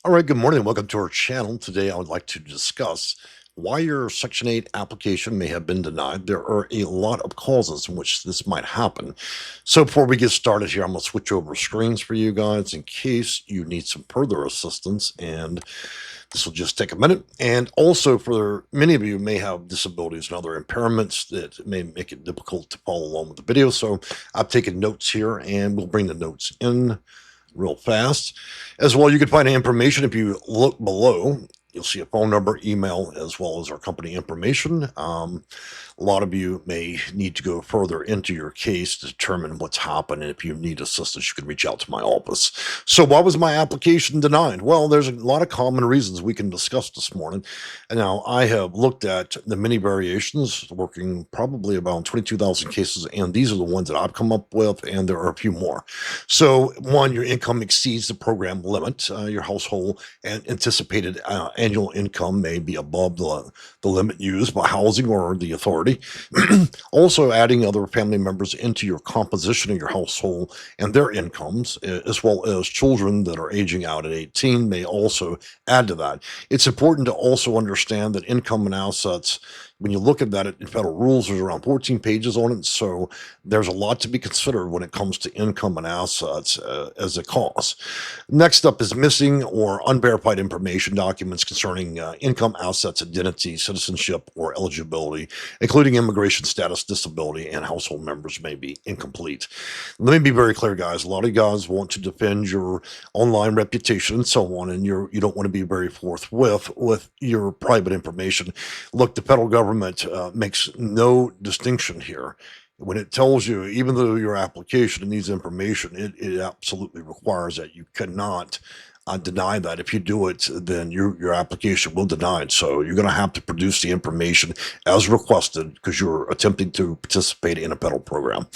All right, good morning. Welcome to our channel. Today, I would like to discuss why your Section 8 application may have been denied. There are a lot of causes in which this might happen. So, before we get started here, I'm going to switch over screens for you guys in case you need some further assistance. And this will just take a minute. And also, for many of you may have disabilities and other impairments that may make it difficult to follow along with the video. So, I've taken notes here and we'll bring the notes in real fast. As well, you can find information if you look below. You'll see a phone number, email, as well as our company information. A lot of you may need to go further into your case to determine what's happened. And if you need assistance, you can reach out to my office. So, why was my application denied? Well, there's a lot of common reasons we can discuss this morning. And now I have looked at the many variations, working probably about 22,000 cases, and these are the ones that I've come up with, and there are a few more. So, one, your income exceeds the program limit. Your household and anticipated annual income may be above the limit used by housing or the authority. Also, adding other family members into your composition of your household and their incomes, as well as children that are aging out at 18, may also add to that. It's important to also understand that income and assets, when you look at that in federal rules, there's around 14 pages on it. So there's a lot to be considered when it comes to income and assets as a cost. Next up is missing or unverified information documents concerning income, assets, identity, citizenship, or eligibility, including immigration status, disability, and household members may be incomplete. Let me be very clear, guys. A lot of you guys want to defend your online reputation and so on, and you don't want to be very forthwith with your private information. Look, the federal government makes no distinction here. When it tells you, even though your application needs information, it absolutely requires that you cannot deny that. If you do it, then your application will deny it. So you're going to have to produce the information as requested because you're attempting to participate in a federal program.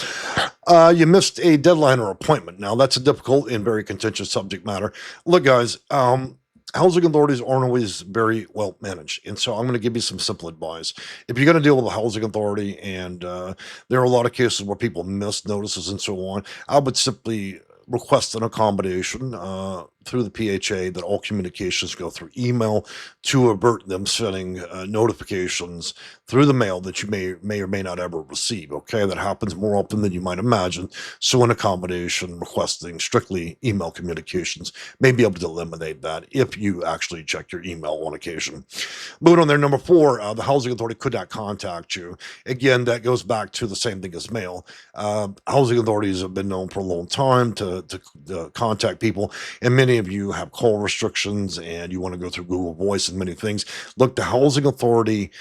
You missed a deadline or appointment. Now, that's a difficult and very contentious subject matter. Look, guys, housing authorities aren't always very well managed. And so I'm going to give you some simple advice. If you're going to deal with a housing authority and there are a lot of cases where people miss notices and so on, I would simply request an accommodation through the PHA that all communications go through email to avert them sending notifications through the mail that you may or may not ever receive. Okay, that happens more often than you might imagine. So an accommodation requesting strictly email communications may be able to eliminate that if you actually check your email on occasion. Moving on there, number four, the housing authority could not contact you. Again, that goes back to the same thing as mail. Housing authorities have been known for a long time to contact people, and many of you have call restrictions and you want to go through Google Voice and many things. Look, the housing authority,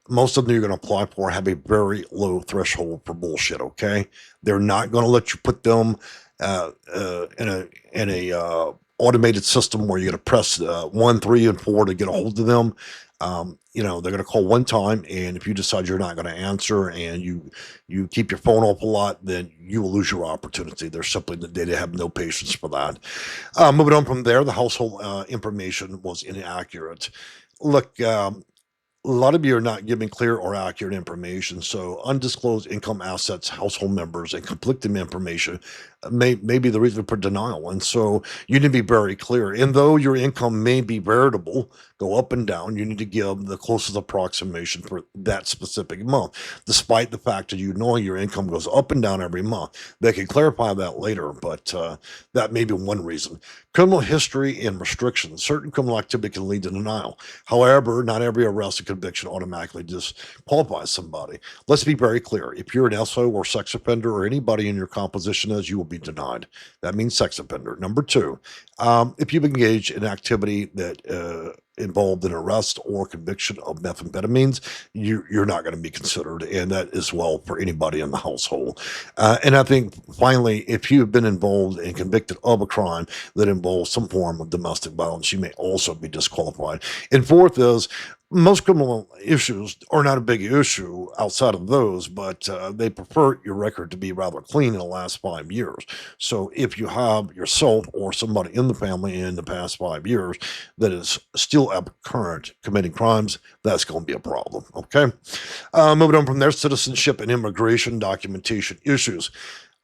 most of them you're going to apply for have a very low threshold for bullshit. Okay, they're not going to let you put them in a automated system where you're going to press 1, 3, and 4 to get a hold of them. They're going to call one time, and if you decide you're not going to answer and you keep your phone off a lot, then you will lose your opportunity. They're simply they have no patience for that. Moving on from there, the household information was inaccurate. Look, a lot of you are not giving clear or accurate information. So, undisclosed income, assets, household members, and conflicting information may be the reason for denial. And so, you need to be very clear. And though your income may be variable, go up and down, you need to give the closest approximation for that specific month, despite the fact that you know your income goes up and down every month. They can clarify that later, but that may be one reason. Criminal history and restrictions. Certain criminal activity can lead to denial. However, not every arrest and conviction automatically disqualifies somebody. Let's be very clear. If you're an SO or sex offender or anybody in your composition as you will be denied. That means sex offender. Number two, if you've engaged in activity that involved an arrest or conviction of methamphetamines, you're not going to be considered, and that is well for anybody in the household. And I think finally, if you've been involved and convicted of a crime that involves some form of domestic violence, you may also be disqualified. And fourth is most criminal issues are not a big issue outside of those, but they prefer your record to be rather clean in the last 5 years. So if you have yourself or somebody in the family in the past 5 years that is still at current committing crimes, that's going to be a problem. Okay. Moving on from there, citizenship and immigration documentation issues.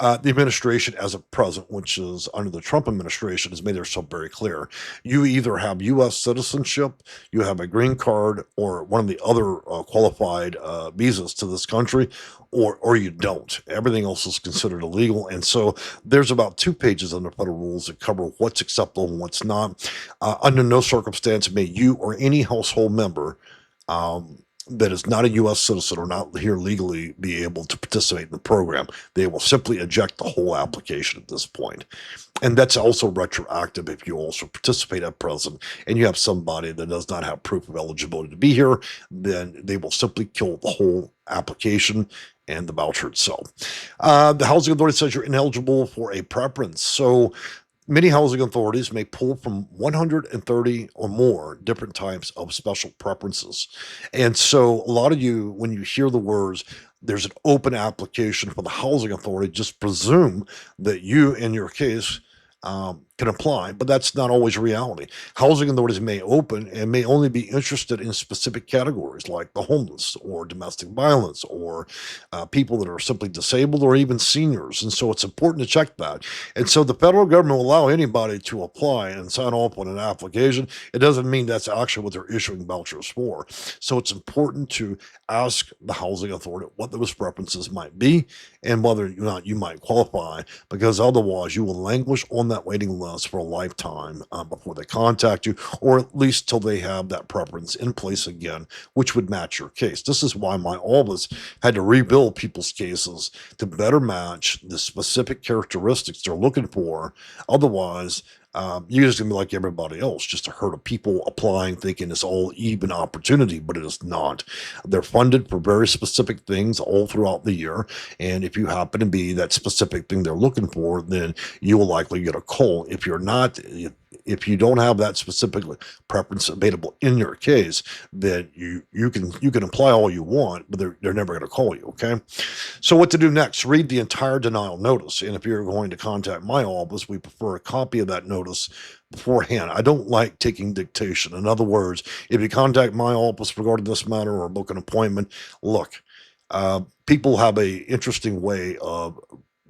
The administration, as of present, which is under the Trump administration, has made themselves very clear. You either have U.S. citizenship, you have a green card, or one of the other qualified visas to this country, or you don't. Everything else is considered illegal, and so there's about 2 pages in the federal rules that cover what's acceptable and what's not. Under no circumstance may you or any household member that is not a U.S. citizen or not here legally be able to participate in the program. They will simply eject the whole application at this point. And that's also retroactive if you also participate at present and you have somebody that does not have proof of eligibility to be here, then they will simply kill the whole application and the voucher itself. The housing authority says you're ineligible for a preference. So many housing authorities may pull from 130 or more different types of special preferences. And so a lot of you, when you hear the words, there's an open application for the housing authority, just presume that you, in your case, can apply, but that's not always reality. Housing authorities may open and may only be interested in specific categories like the homeless or domestic violence or people that are simply disabled or even seniors. And so it's important to check that. And so the federal government will allow anybody to apply and sign off on an application. It doesn't mean that's actually what they're issuing vouchers for. So it's important to ask the housing authority what those preferences might be and whether or not you might qualify, because otherwise you will languish on that waiting list for a lifetime before they contact you, or at least till they have that preference in place again, which would match your case. This is why my office had to rebuild people's cases to better match the specific characteristics they're looking for. Otherwise, you're just gonna be like everybody else, just a herd of people applying, thinking it's all even opportunity, but it is not. They're funded for very specific things all throughout the year, and if you happen to be that specific thing they're looking for, then you will likely get a call. If you're not, if you don't have that specific preference available in your case, then you can apply all you want, but they're never going to call you. Okay, so what to do next? Read the entire denial notice, and if you're going to contact my office, we prefer a copy of that notice beforehand. I don't like taking dictation. In other words, if you contact my office regarding this matter or book an appointment, look, people have a interesting way of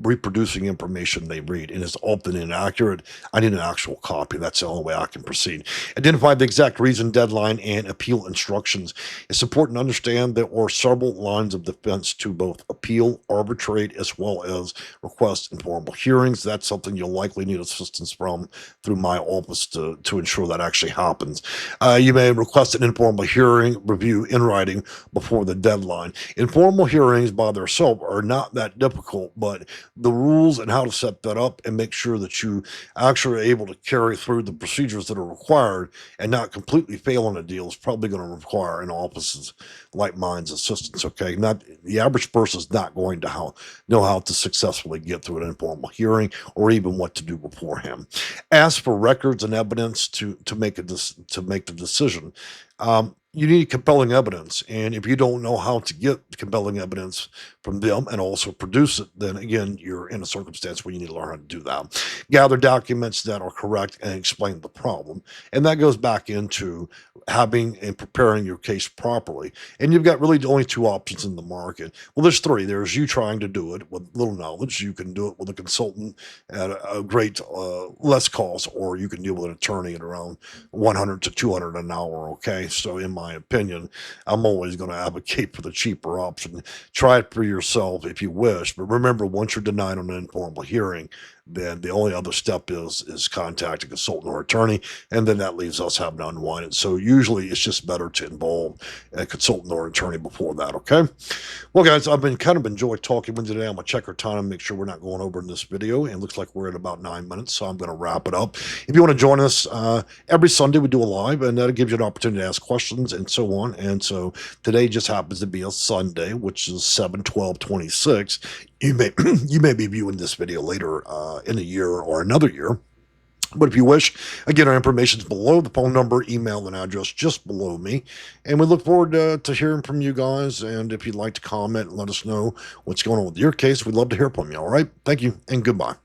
reproducing information they read, and it's often inaccurate. I need an actual copy. That's the only way I can proceed. Identify the exact reason, deadline, and appeal instructions. It's important to understand there are several lines of defense to both appeal, arbitrate, as well as request informal hearings. That's something you'll likely need assistance from through my office to ensure that actually happens. You may request an informal hearing review in writing before the deadline. Informal hearings by themselves are not that difficult, but the rules and how to set that up and make sure that you actually are able to carry through the procedures that are required and not completely fail on a deal is probably going to require an office's like mine's assistance. Okay, not the average person is not going to know how to successfully get through an informal hearing or even what to do beforehand. Ask for records and evidence to make to make the decision. You need compelling evidence, and if you don't know how to get compelling evidence from them and also produce it, then again, you're in a circumstance where you need to learn how to do that. Gather documents that are correct and explain the problem, and that goes back into having and preparing your case properly. And you've got really only 2 options in the market. Well, there's 3. There's you trying to do it with little knowledge. You can do it with a consultant at a great less cost, or you can deal with an attorney at around 100 to 200 an hour. Okay, so in my opinion, I'm always going to advocate for the cheaper option. Try it for yourself if you wish, but remember, once you're denied on an informal hearing, then the only other step is contact a consultant or attorney, and then that leaves us having to unwind it. So usually it's just better to involve a consultant or attorney before that. Okay. Well, guys, I've been kind of enjoyed talking with you today. I'm gonna check our time and make sure we're not going over in this video. And it looks like we're at about 9 minutes, so I'm going to wrap it up. If you want to join us every Sunday, we do a live, and that gives you an opportunity to ask questions and so on. And so today just happens to be a Sunday, which is 7/12/26. You may you may be viewing this video later in a year or another year. But if you wish, again, our information is below, the phone number, email, and address just below me. And we look forward to hearing from you guys. And if you'd like to comment and let us know what's going on with your case, we'd love to hear from you. All right. Thank you and goodbye.